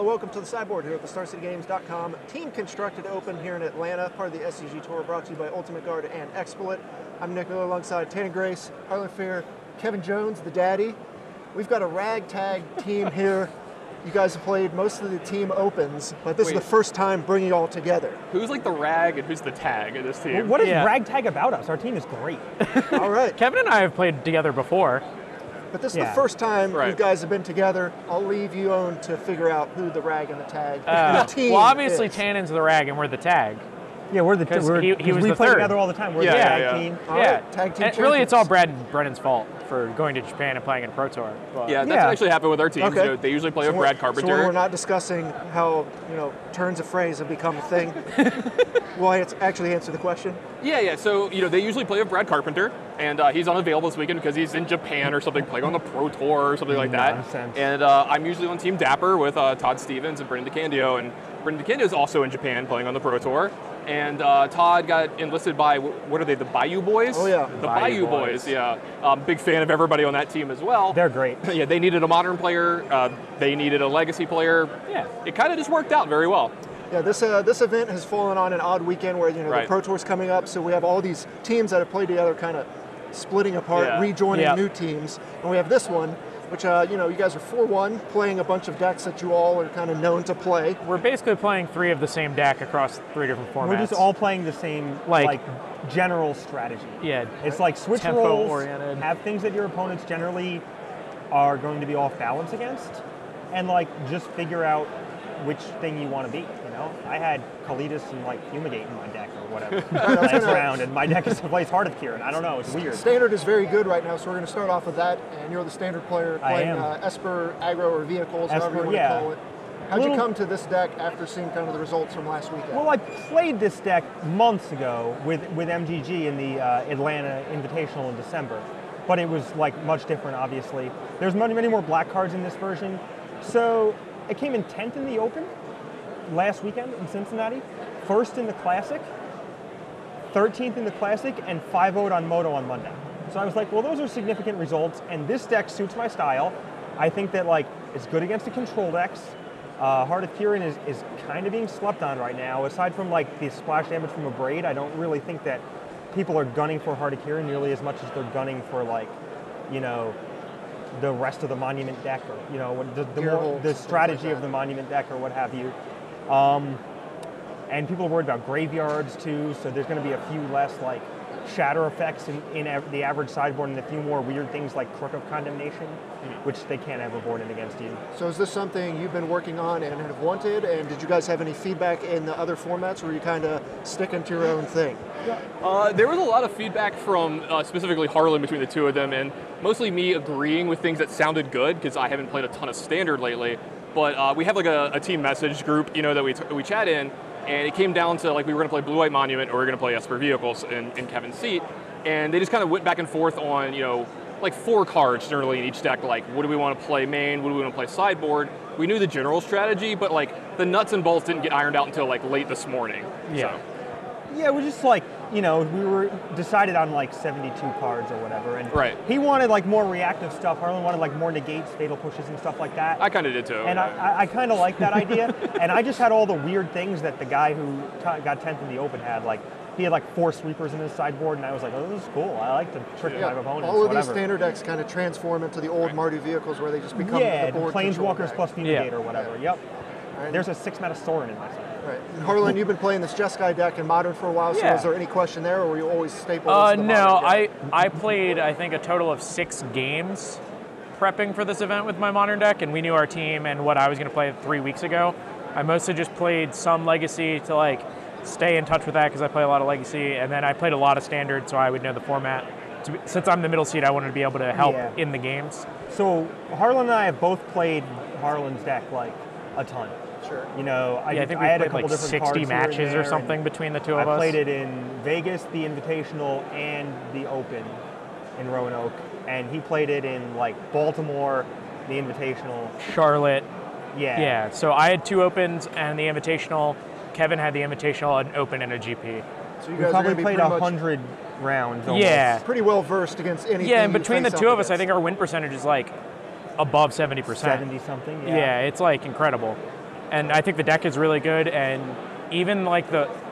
welcome to the sideboard here at the StarCityGames.com Team Constructed Open here in Atlanta, part of the SCG Tour, brought to you by Ultimate Guard and Exploit. I'm Nick Miller alongside Tannon Grace, Harlan, Kevin Jones, the daddy. We've got a ragtag team here. You guys have played most of the team opens, but this is the first time bringing you all together. Who's like the rag and who's the tag in this team? Well, what is ragtag about us? Our team is great. All right. Kevin and I have played together before. But this is the first time you guys have been together. I'll leave you on to figure out who the rag and the tag and the team Well, obviously is. Tannon's the rag and we're the tag. Yeah, we're the he was we the play third. together all the time. We're the tag team. All right, tag team and really, it's all Brad and Brennan's fault for going to Japan and playing in a Pro Tour. But Yeah, that's actually happened with our teams. Okay. You know, they usually play with Brad Carpenter. So we're not discussing how turns of phrase have become a thing. Will I actually answer the question? Yeah. So they usually play with Brad Carpenter, and he's unavailable this weekend because he's in Japan or something, playing on the Pro Tour or something like that. Nonsense. And I'm usually on Team Dapper with Todd Stevens and Brendan DeCandio, and Brendan DeCandio is also in Japan playing on the Pro Tour. And Todd got enlisted by, what are they, the Bayou Boys? Oh, yeah. The Bayou Boys, yeah. Big fan of everybody on that team as well. They're great. Yeah, they needed a modern player. They needed a legacy player. Yeah, it kind of just worked out very well. Yeah, this event has fallen on an odd weekend where the Pro Tour's coming up, so we have all these teams that have played together kind of splitting apart, rejoining new teams. And we have this one, which, you guys are 4-1, playing a bunch of decks that you all are kind of known to play. we're basically playing 3 of the same deck across 3 different formats. We're just all playing the same like general strategy. Yeah. It's like switch Tempo roles, oriented. have things that your opponents generally are going to be off balance against, and just figure out which thing you want to beat. I had Kalidas and Fumigate in my deck or whatever last round, and my deck plays Heart of Kieran. I don't know, it's weird. Standard is very good right now, so we're going to start off with that, and you're the standard player playing I am. Esper, Aggro, or Vehicles, however you want to call it. How'd you come to this deck after seeing kind of the results from last weekend? Well, I played this deck months ago with MGG in the Atlanta Invitational in December, but it was much different, obviously. There's many more black cards in this version, so it came in 10th in the Open last weekend in Cincinnati, 1st in the Classic, 13th in the Classic, and 5-0'd on Moto on Monday. So I was like, well, those are significant results, and this deck suits my style. I think that it's good against the control decks. Heart of Kieran is kind of being slept on right now. Aside from the splash damage from a Braid, I don't really think that people are gunning for Heart of Kieran nearly as much as they're gunning for the rest of the Monument deck, or the strategy of the Monument deck, or what have you. And people are worried about graveyards too, so there's going to be a few less shatter effects in the average sideboard, and a few more weird things like Crook of Condemnation, which they can't ever board in against you. So is this something you've been working on and have wanted, and did you guys have any feedback in the other formats, or are you kind of sticking to your own thing? There was a lot of feedback from specifically Harlan between the two of them, and mostly me agreeing with things that sounded good, because I haven't played a ton of Standard lately. But we have a team message group, that we chat in, and it came down to we were going to play Blue-White Monument or we were going to play Esper Vehicles in Kevin's seat, and they just kind of went back and forth on 4 cards generally in each deck. What do we want to play main? What do we want to play sideboard? We knew the general strategy, but the nuts and bolts didn't get ironed out until late this morning. Yeah. So. Yeah, we're just we were decided on 72 cards or whatever, and he wanted more reactive stuff. Harlan wanted more negates, fatal pushes, and stuff like that. I kind of did too. And I kind of like that idea. And I just had all the weird things that the guy who got 10th in the Open had. He had 4 sweepers in his sideboard, and I was like, oh, this is cool. I like to trick my opponents. All of these standard decks kind of transform into the old Mardu Vehicles where they just become the board Planeswalkers plus Fumigate or whatever. Yep. Right. There's a 6-mana Sorin in my side. Right. And Harlan, you've been playing this Jeskai deck in Modern for a while, so is there any question there, or were you always stapled into the No, Modern deck? I played, I think, a total of 6 games prepping for this event with my Modern deck, and we knew our team and what I was going to play 3 weeks ago. I mostly just played some Legacy to stay in touch with that because I play a lot of Legacy, and then I played a lot of Standard so I would know the format. Since I'm the middle seat, I wanted to be able to help in the games. So Harlan and I have both played Harlan's deck a ton. Sure. I think we had played a couple different 60 cards matches here or something between the two of us. I played it in Vegas, the Invitational, and the Open in Roanoke, and he played it in Baltimore, the Invitational, Charlotte. Yeah. So I had 2 Opens and the Invitational. Kevin had the Invitational, an Open, and a GP. So you we guys probably played 100 rounds. Almost. Yeah. Pretty well versed against anything. Yeah, and between the two of us, I think our win percentage is above 70%. 70 something. Yeah, it's incredible. and I think the deck is really good. And even like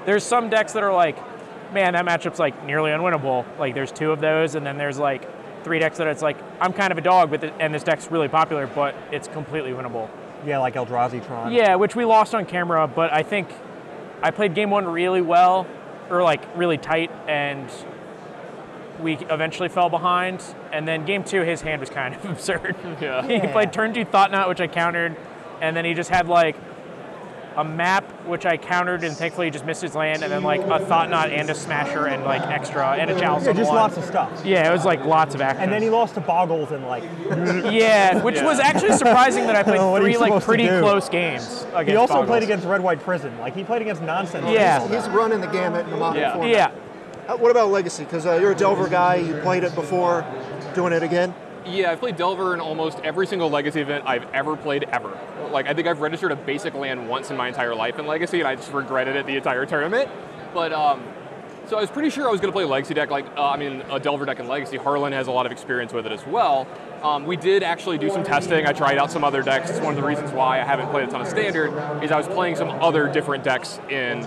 there's some decks that are like, man, that matchup's like nearly unwinnable. Like there's 2 of those, and then there's like 3 decks that it's like, I'm kind of a dog with it, and this deck's really popular, but it's completely winnable. Yeah, like Eldrazi Tron. Yeah, which we lost on camera, but I think I played game 1 really well, or like really tight, and we eventually fell behind. And then game 2, his hand was kind of absurd. Yeah. He played turn 2 Thought Knot, which I countered, and then he just had like a map, which I countered, and thankfully he just missed his land, and then like a Thought Knot and a Smasher and like extra and a Chalice. Yeah, just lots of stuff. Yeah, it was like lots of action. And then he lost to Boggles and like. Yeah, which was actually surprising that I played What are you 3 like supposed to pretty do? close games against He also Boggles. played against Red White Prison. Like he played against nonsense. Yeah. He's running the gamut in the modern format. Yeah. What about Legacy? Because you're a Delver guy, you played it before, doing it again. Yeah, I've played Delver in almost every single Legacy event I've ever played ever. Like, I think I've registered a basic land once in my entire life in Legacy, and I just regretted it the entire tournament. But, so I was pretty sure I was going to play a Legacy deck, a Delver deck in Legacy. Harlan has a lot of experience with it as well. We did actually do some testing. I tried out some other decks. It's one of the reasons why I haven't played a ton of Standard, is I was playing some other different decks in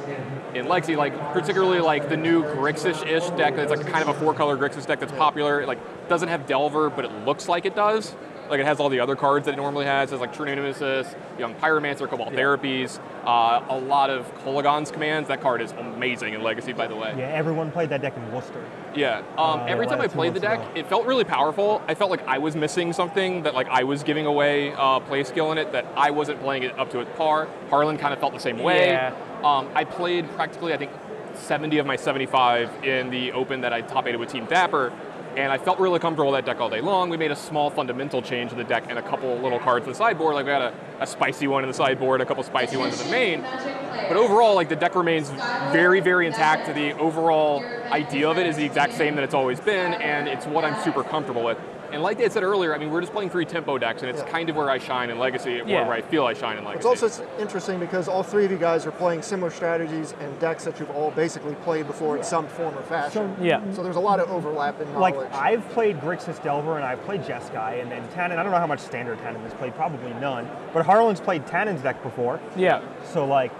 Legacy, like particularly like the new Grixis-ish deck that's like kind of a 4-color Grixis deck that's popular. It like doesn't have Delver, but it looks like it does. Like it has all the other cards that it normally has. It has like True Nemesis, Young Pyromancer, Cobalt Therapies, a lot of Kolagon's commands. That card is amazing in Legacy, by the way. Yeah, everyone played that deck in Worcester. Yeah. Every time I played the deck, it felt really powerful. I felt like I was missing something, that like I was giving away play skill in it, that I wasn't playing it up to its par. Harlan kind of felt the same way. Yeah. I played practically, I think, 70 of my 75 in the Open that I top 8'd with Team Dapper, and I felt really comfortable with that deck all day long. We made a small fundamental change to the deck and a couple little cards in the sideboard. Like we got a spicy one in the sideboard, a couple spicy ones in the main. But overall, like the deck remains very, very intact. The overall idea of it is the exact same that it's always been, and it's what I'm super comfortable with. And like I said earlier, I mean, we're just playing 3 tempo decks, and it's kind of where I shine in Legacy, where I feel I shine in Legacy. It's also interesting because all 3 of you guys are playing similar strategies and decks that you've all basically played before in some form or fashion. So there's a lot of overlap in knowledge. Like, I've played Grixis Delver, and I've played Jeskai, and then Tannon. I don't know how much Standard Tannon has played, probably none. But Harlan's played Tannon's deck before. Yeah. So, like,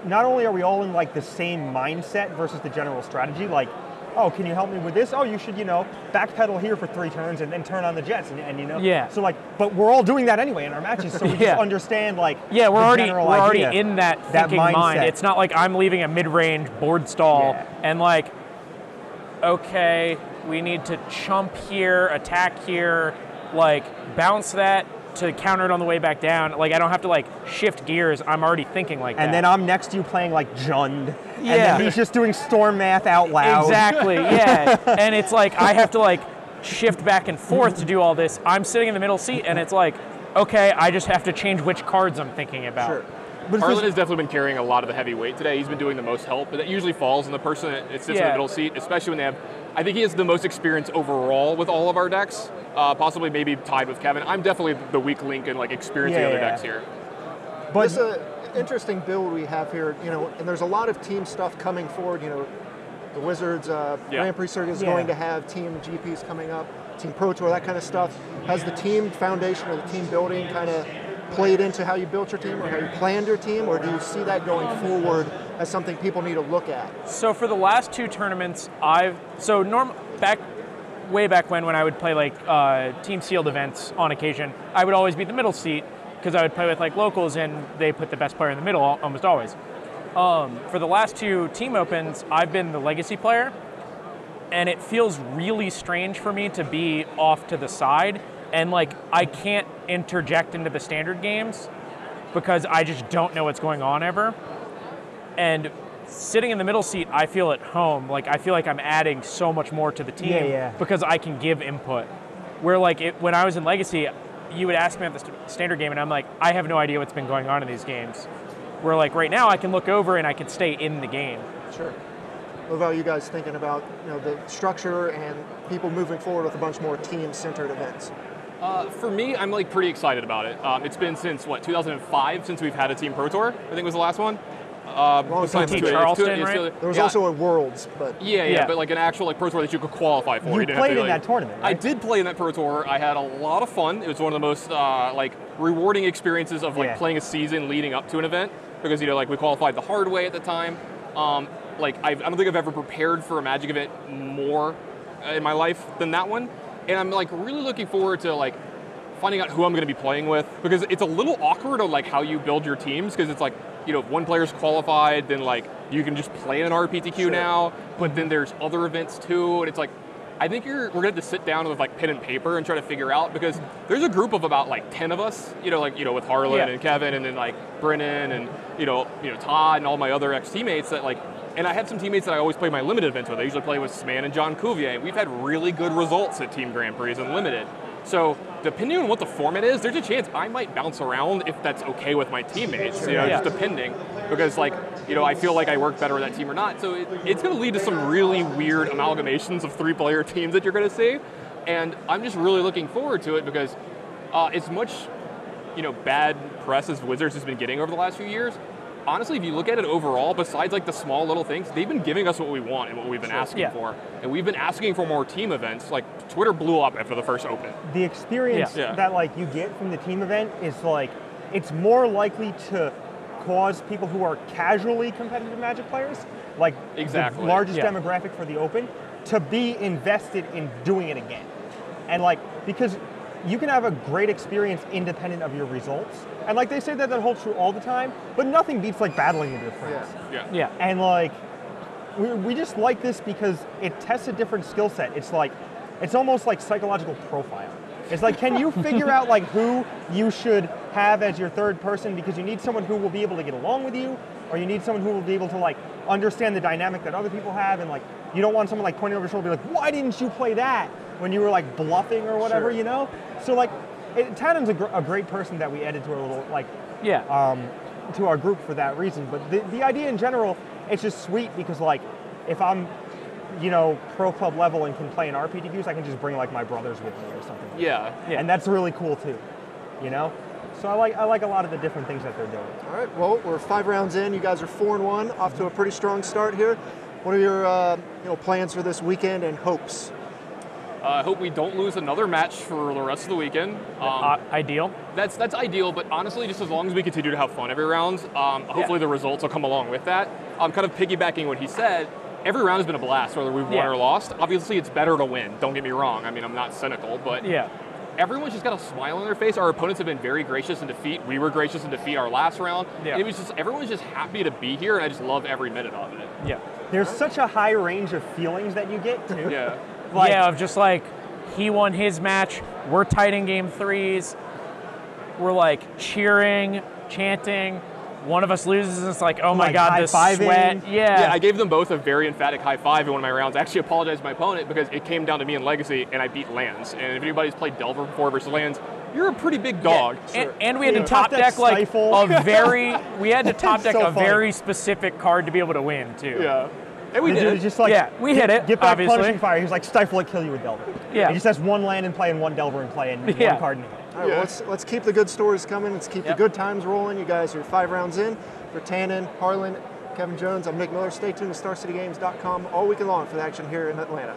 not only are we all in, like, the same mindset versus the general strategy, like, oh, can you help me with this? Oh, you should, backpedal here for 3 turns and then turn on the jets, and Yeah. So, like, but we're all doing that anyway in our matches, so we just understand, like, yeah, we're the already in that thinking mind. It's not like I'm leaving a mid-range board stall and like, okay, we need to chump here, attack here, like bounce that to counter it on the way back down. Like I don't have to like shift gears. I'm already thinking like that. And then I'm next to you playing like Jund. And then he's just doing storm math out loud. Exactly, yeah. And it's like I have to like shift back and forth to do all this. I'm sitting in the middle seat and it's like, okay, I just have to change which cards I'm thinking about. Sure. But Harlan has definitely been carrying a lot of the heavy weight today. He's been doing the most help, but that usually falls on the person that sits in the middle seat, especially when they have, I think he has the most experience overall with all of our decks, possibly maybe tied with Kevin. I'm definitely the weak link in like experiencing other decks here. But it's an interesting build we have here, and there's a lot of team stuff coming forward. The Wizards Grand Prix Circuit is going to have team GPs coming up, Team Pro Tour, that kind of stuff. Has the team foundation or the team building kind of played into how you built your team or how you planned your team, or do you see that going forward as something people need to look at? So for the last 2 tournaments, way back when I would play like team sealed events on occasion, I would always be the middle seat because I would play with like locals and they put the best player in the middle almost always. For the last 2 team opens, I've been the legacy player, and it feels really strange for me to be off to the side. And like I can't interject into the standard games because I just don't know what's going on ever. And sitting in the middle seat, I feel at home. Like I feel like I'm adding so much more to the team because I can give input. Where like when I was in Legacy, you would ask me at the standard game, and I'm like, I have no idea what's been going on in these games. Where like right now, I can look over and I can stay in the game. Sure. What about you guys thinking about the structure and people moving forward with a bunch more team-centered events? For me, I'm like pretty excited about it. It's been since 2005 since we've had a Team Pro Tour. I think was the last one. Charleston, right? There was also a Worlds, but but like an actual like Pro Tour that you could qualify for. You played in that tournament, right? I did play in that Pro Tour. I had a lot of fun. It was one of the most like rewarding experiences of like Yeah. playing a season leading up to an event, because like we qualified the hard way at the time. Like I don't think I've ever prepared for a Magic event more in my life than that one, and I'm like really looking forward to like finding out who I'm going to be playing with, because it's a little awkward on like how you build your teams, because it's like, if one player's qualified, then like you can just play an RPTQ now, but then there's other events too, and it's like, I think we're going to have to sit down with like pen and paper and try to figure out, because there's a group of about like 10 of us, with Harlan and Kevin, and then like Brennan and Todd and all my other ex-teammates that like, and I have some teammates that I always play my limited events with. I usually play with Sman and John Cuvier, and we've had really good results at Team Grand Prix and limited. So depending on what the format is, there's a chance I might bounce around if that's okay with my teammates, just depending. Because like, I feel like I work better with that team or not. So it's going to lead to some really weird amalgamations of 3-player teams that you're going to see. And I'm just really looking forward to it, because as much, bad press as Wizards has been getting over the last few years, honestly, if you look at it overall, besides like the small little things, they've been giving us what we want and what we've been asking for. And we've been asking for more team events. Like Twitter blew up after the first Open. The experience that like you get from the team event is like, it's more likely to cause people who are casually competitive Magic players, like the largest demographic for the Open, to be invested in doing it again. And like, because you can have a great experience independent of your results. And like they say that holds true all the time, but nothing beats like battling with your friends. Yeah. And like, we just like this because it tests a different skill set. It's like, it's almost like psychological profile. It's like, can you figure out like who you should have as your third person, because you need someone who will be able to get along with you, or you need someone who will be able to like understand the dynamic that other people have, and like, you don't want someone like pointing over your shoulder and be like, why didn't you play that when you were like bluffing or whatever, So like, Tannon's a great person that we added to our little like, to our group for that reason. But the idea in general, it's just sweet, because like, if I'm, pro club level and can play in RPTQs, I can just bring like my brothers with me or something. And that's really cool too, So I like a lot of the different things that they're doing. All right, well, we're 5 rounds in. You guys are 4-1, off to a pretty strong start here. What are your plans for this weekend and hopes? I hope we don't lose another match for the rest of the weekend. Ideal. That's ideal, but honestly, just as long as we continue to have fun every round, hopefully the results will come along with that. I'm kind of piggybacking what he said. Every round has been a blast, whether we've won or lost. Obviously, it's better to win. Don't get me wrong. I mean, I'm not cynical, but everyone's just got a smile on their face. Our opponents have been very gracious in defeat. We were gracious in defeat our last round. It was just, everyone's just happy to be here, and I just love every minute of it. There's such a high range of feelings that you get too. Of just like, he won his match, we're tight in game 3s, we're like cheering, chanting, one of us loses and it's like, oh my God, this sweat. I gave them both a very emphatic high five in one of my rounds. I actually apologized to my opponent because it came down to me in Legacy and I beat Lands. And if anybody's played Delver before versus Lands, you're a pretty big dog. And we had to top deck like a very, we had to top deck a very specific card to be able to win too. And we did. Just like, we hit it, get back obviously. Punishing Fire. He's like, Stifle it, kill you with Delver. He just has 1 land in play and 1 Delver in play and 1 card in hand. All right, well, let's keep the good stories coming. Let's keep the good times rolling. You guys are 5 rounds in. For Tannon, Harlan, Kevin Jones, I'm Nick Miller. Stay tuned to StarCityGames.com all weekend long for the action here in Atlanta.